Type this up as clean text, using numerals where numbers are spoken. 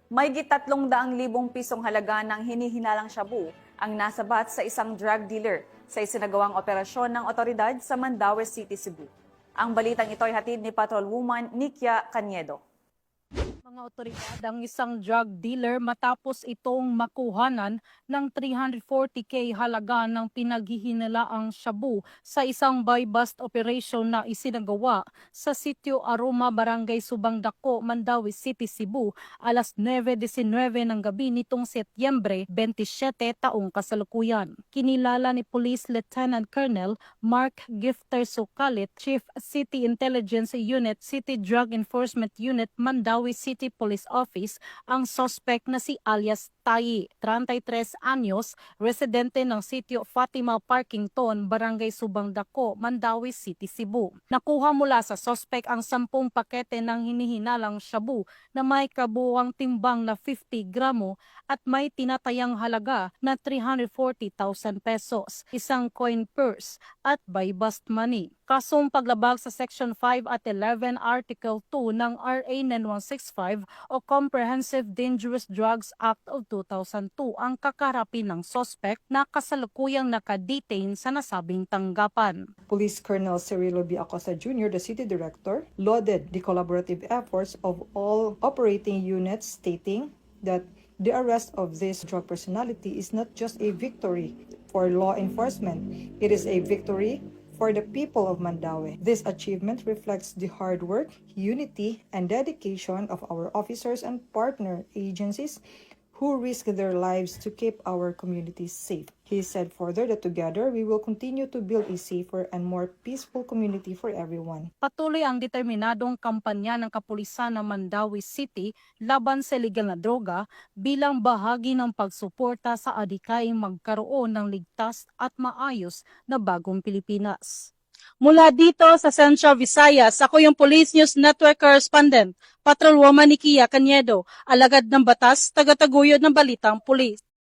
Mahigit 300,000 pisong halaga ng hinihinalang shabu ang nasabat sa isang drug dealer sa isinagawang operasyon ng otoridad sa Mandaue City, Cebu. Ang balitang ito ay hatid ni Patrolwoman Nikia Caniedo. Mga otoridad ang isang drug dealer matapos itong makuhanan ng 340K halaga ng pinaghihinalaang shabu sa isang buy-bust operation na isinagawa sa sitio Aroma, Barangay Subang Dako, Mandaue City, Cebu, alas 9:19 ng gabi nitong Setyembre 27 taong kasalukuyan. Kinilala ni Police Lieutenant Colonel Mark Gifter Sukalit, Chief City Intelligence Unit, City Drug Enforcement Unit, Mandaue City Police Office, ang suspect na si alias Tayi, 33 anyos, residente ng sitio Fatima Parkington, Barangay Subang Dako, Mandaue City, Cebu. Nakuha mula sa suspect ang 10 pakete ng hinihinalang shabu na may kabuuang timbang na 50 gramo at may tinatayang halaga na 340,000 pesos, isang coin purse at buy-bust money. Kasong paglabag sa Section 5 at 11 Article 2 ng RA 9165 o Comprehensive Dangerous Drugs Act of 2002 ang kakarapin ng suspect na kasalukuyang nakadetain sa nasabing tanggapan. Police Colonel Cirilo B. Acosta Jr., the City Director, lauded the collaborative efforts of all operating units, stating that the arrest of this drug personality is not just a victory for law enforcement, it is a victory for the people of Mandaue. This achievement reflects the hard work, unity, and dedication of our officers and partner agencies who risk their lives to keep our communities safe. He said further that together we will continue to build a safer and more peaceful community for everyone. Patuloy ang determinadong kampanya ng kapulisan ng Mandaue City laban sa illegal na droga bilang bahagi ng pagsuporta sa adhikaing magkaroon ng ligtas at maayos na bagong Pilipinas. Mula dito sa Central Visayas, ako yung Police News Network Correspondent, Patrolwoman Nikia Caniedo, alagad ng batas, tagataguyod ng balitang pulis.